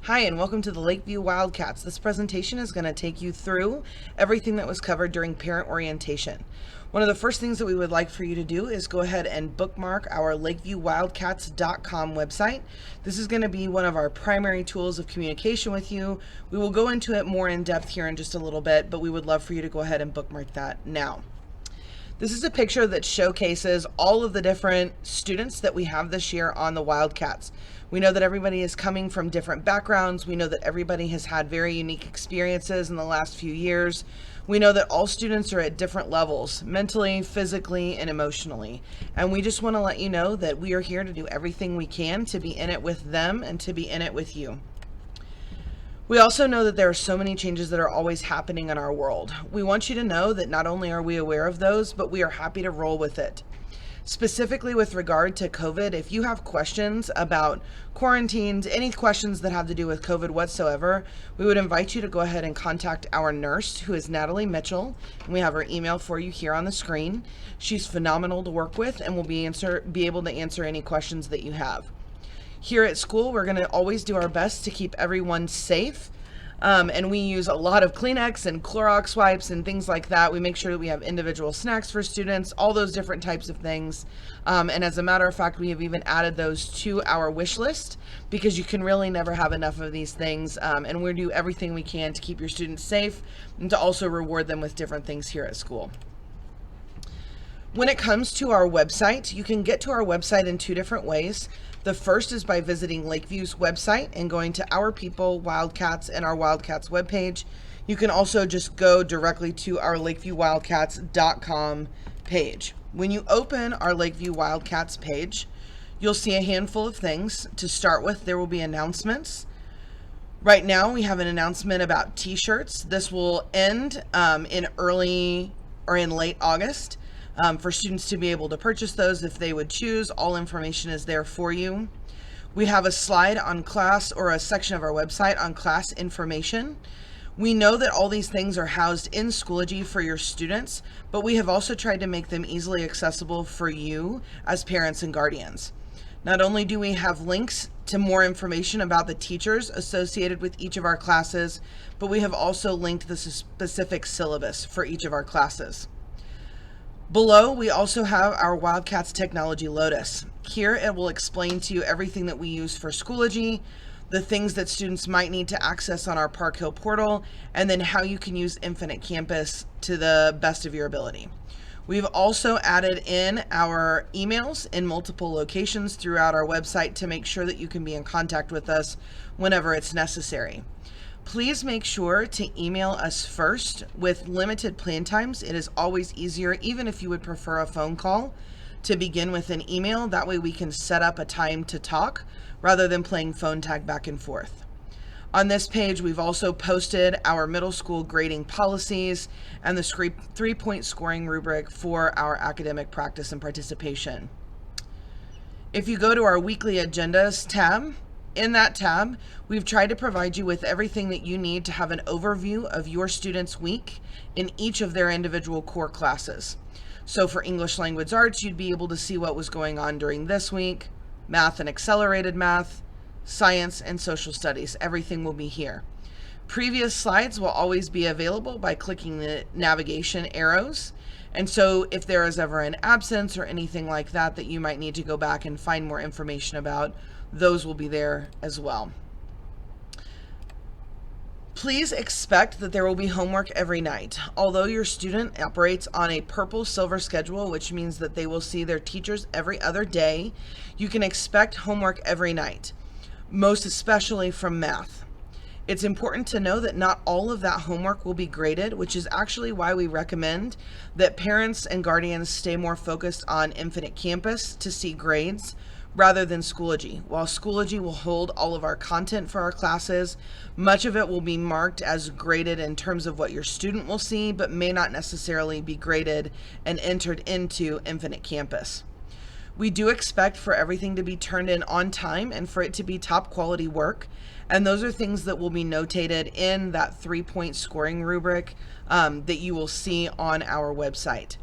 Hi, and welcome to the Lakeview Wildcats. This presentation is going to take you through everything that was covered during parent orientation. One of the first things that we would like for you to do is go ahead and bookmark our lakeviewwildcats.com website. This is going to be one of our primary tools of communication with you. We will go into it more in depth here in just a little bit, but we would love for you to go ahead and bookmark that now. This is a picture that showcases all of the different students that we have this year on the Wildcats. We know that everybody is coming from different backgrounds. We know that everybody has had very unique experiences in the last few years. We know that all students are at different levels, mentally, physically, and emotionally. And we just want to let you know that we are here to do everything we can to be in it with them and to be in it with you. We also know that there are so many changes that are always happening in our world. We want you to know that not only are we aware of those, but we are happy to roll with it. Specifically with regard to COVID, if you have questions about quarantines, any questions that have to do with COVID whatsoever, we would invite you to go ahead and contact our nurse, who is Natalie Mitchell, and we have her email for you here on the screen. She's phenomenal to work with and will be able to answer any questions that you have. Here at school, we're going to always do our best to keep everyone safe. And we use a lot of Kleenex and Clorox wipes and things like that. We make sure that we have individual snacks for students, all those different types of things. And as a matter of fact, we have even added those to our wish list because you can really never have enough of these things. And we do everything we can to keep your students safe and to also reward them with different things here at school. When it comes to our website, you can get to our website in two different ways. The first is by visiting Lakeview's website and going to Our People, Wildcats, and our Wildcats webpage. You can also just go directly to our lakeviewwildcats.com page. When you open our Lakeview Wildcats page, you'll see a handful of things. To start with, there will be announcements. Right now, we have an announcement about T-shirts. This will end in late August. For students to be able to purchase those if they would choose. All information is there for you. We have a slide on class, or a section of our website on class information. We know that all these things are housed in Schoology for your students, but we have also tried to make them easily accessible for you as parents and guardians. Not only do we have links to more information about the teachers associated with each of our classes, but we have also linked the specific syllabus for each of our classes. Below, we also have our Wildcats Technology Lotus. Here, it will explain to you everything that we use for Schoology, the things that students might need to access on our Park Hill portal, and then how you can use Infinite Campus to the best of your ability. We've also added in our emails in multiple locations throughout our website to make sure that you can be in contact with us whenever it's necessary. Please make sure to email us first. With limited plan times, it is always easier, even if you would prefer a phone call, to begin with an email. That way we can set up a time to talk rather than playing phone tag back and forth. On this page, we've also posted our middle school grading policies and the 3-point scoring rubric for our academic practice and participation. If you go to our weekly agendas tab, in that tab, we've tried to provide you with everything that you need to have an overview of your students' week in each of their individual core classes. So for English Language Arts, you'd be able to see what was going on during this week. Math and Accelerated Math, Science and Social Studies, everything will be here. Previous slides will always be available by clicking the navigation arrows. And so if there is ever an absence or anything like that that you might need to go back and find more information about, those will be there as well. Please expect that there will be homework every night. Although your student operates on a purple silver schedule, which means that they will see their teachers every other day, you can expect homework every night, most especially from math. It's important to know that not all of that homework will be graded, which is actually why we recommend that parents and guardians stay more focused on Infinite Campus to see grades rather than Schoology. While Schoology will hold all of our content for our classes, much of it will be marked as graded in terms of what your student will see, but may not necessarily be graded and entered into Infinite Campus. We do expect for everything to be turned in on time and for it to be top quality work. And those are things that will be notated in that 3-point scoring rubric that you will see on our website.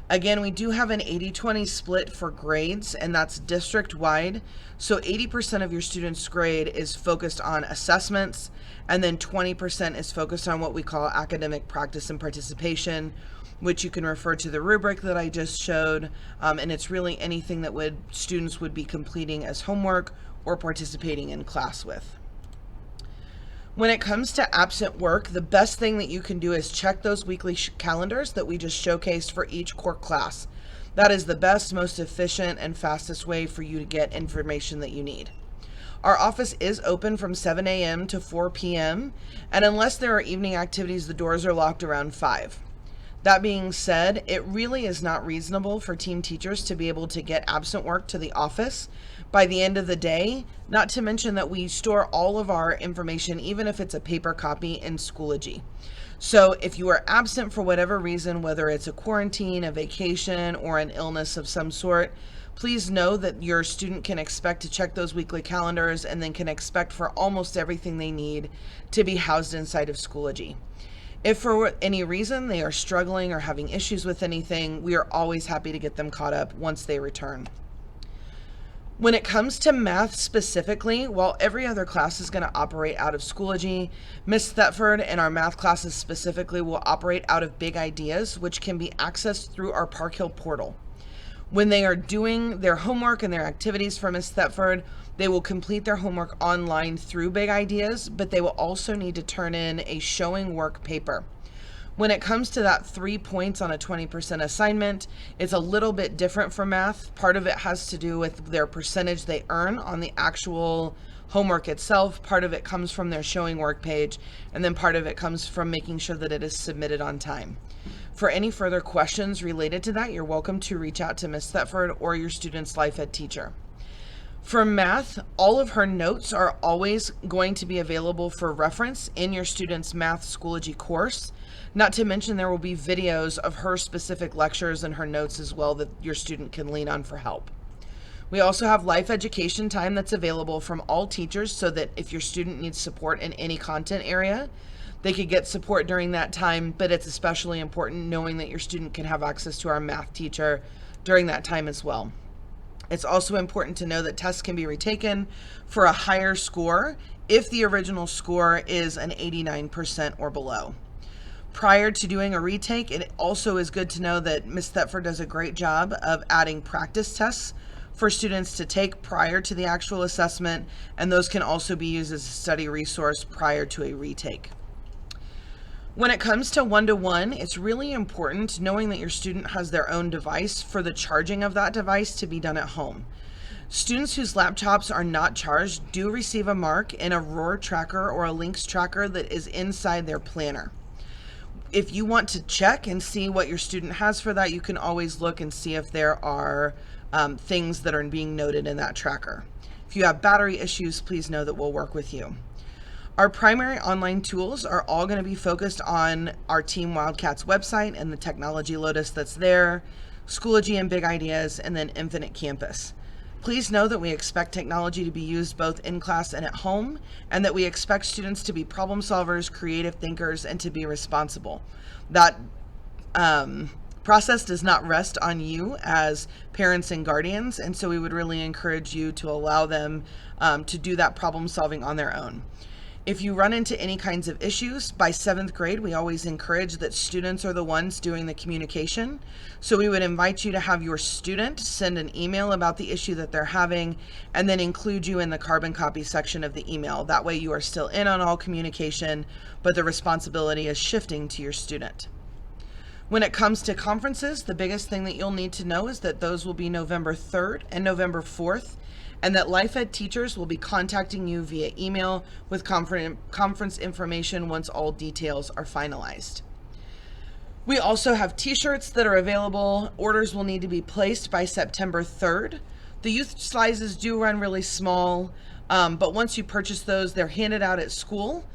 Again, we do have an 80-20 split for grades, and that's district-wide. So 80% of your students' grade is focused on assessments, and then 20% is focused on what we call academic practice and participation, which you can refer to the rubric that I just showed, and it's really anything that students would be completing as homework or participating in class with. When it comes to absent work, the best thing that you can do is check those weekly calendars that we just showcased for each core class. That is the best, most efficient, and fastest way for you to get information that you need. Our office is open from 7 a.m. to 4 p.m., and unless there are evening activities, the doors are locked around 5. That being said, it really is not reasonable for team teachers to be able to get absent work to the office by the end of the day, not to mention that we store all of our information, even if it's a paper copy, in Schoology. So if you are absent for whatever reason, whether it's a quarantine, a vacation, or an illness of some sort, please know that your student can expect to check those weekly calendars and then can expect for almost everything they need to be housed inside of Schoology. If for any reason they are struggling or having issues with anything, we are always happy to get them caught up once they return. When it comes to math specifically, while every other class is going to operate out of Schoology, Miss Thetford and our math classes specifically will operate out of Big Ideas, which can be accessed through our Park Hill portal. When they are doing their homework and their activities for Miss Thetford, they will complete their homework online through Big Ideas, but they will also need to turn in a showing work paper. When it comes to that 3 points on a 20% assignment, it's a little bit different for math. Part of it has to do with their percentage they earn on the actual homework itself. Part of it comes from their showing work page, and then part of it comes from making sure that it is submitted on time. For any further questions related to that, you're welcome to reach out to Miss Thetford or your student's life ed teacher. For math, all of her notes are always going to be available for reference in your student's math Schoology course. Not to mention there will be videos of her specific lectures and her notes as well that your student can lean on for help. We also have life education time that's available from all teachers so that if your student needs support in any content area, they could get support during that time, but it's especially important knowing that your student can have access to our math teacher during that time as well. It's also important to know that tests can be retaken for a higher score if the original score is an 89% or below. Prior to doing a retake, it also is good to know that Ms. Thetford does a great job of adding practice tests for students to take prior to the actual assessment, and those can also be used as a study resource prior to a retake. When it comes to one-to-one, it's really important knowing that your student has their own device for the charging of that device to be done at home. Students whose laptops are not charged do receive a mark in a ROAR tracker or a Lynx tracker that is inside their planner. If you want to check and see what your student has for that, you can always look and see if there are things that are being noted in that tracker. If you have battery issues, please know that we'll work with you. Our primary online tools are all going to be focused on our Team Wildcats website and the technology lotus that's there, Schoology and Big Ideas, and then Infinite Campus. Please know that we expect technology to be used both in class and at home, and that we expect students to be problem solvers, creative thinkers, and to be responsible. That process does not rest on you as parents and guardians, and so we would really encourage you to allow them to do that problem solving on their own. If you run into any kinds of issues, by 7th grade, we always encourage that students are the ones doing the communication. So we would invite you to have your student send an email about the issue that they're having and then include you in the carbon copy section of the email. That way you are still in on all communication, but the responsibility is shifting to your student. When it comes to conferences, the biggest thing that you'll need to know is that those will be November 3rd and November 4th. And that Life Ed teachers will be contacting you via email with conference information once all details are finalized. We also have T-shirts that are available. Orders will need to be placed by September 3rd. The youth sizes do run really small, but once you purchase those, they're handed out at school.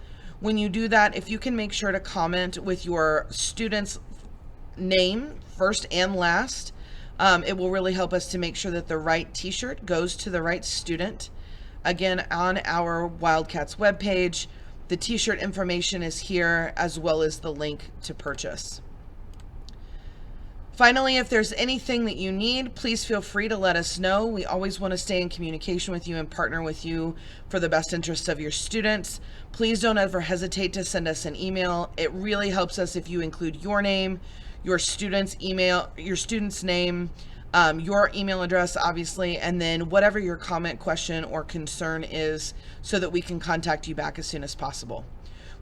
When you do that, if you can make sure to comment with your student's name, first and last, it will really help us to make sure that the right T-shirt goes to the right student. Again, on our Wildcats webpage, the T-shirt information is here as well as the link to purchase. Finally, if there's anything that you need, please feel free to let us know. We always want to stay in communication with you and partner with you for the best interests of your students. Please don't ever hesitate to send us an email. It really helps us if you include your name, your student's email, your student's name, your email address, obviously, and then whatever your comment, question, or concern is so that we can contact you back as soon as possible.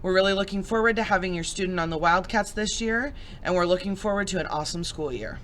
We're really looking forward to having your student on the Wildcats this year, and we're looking forward to an awesome school year.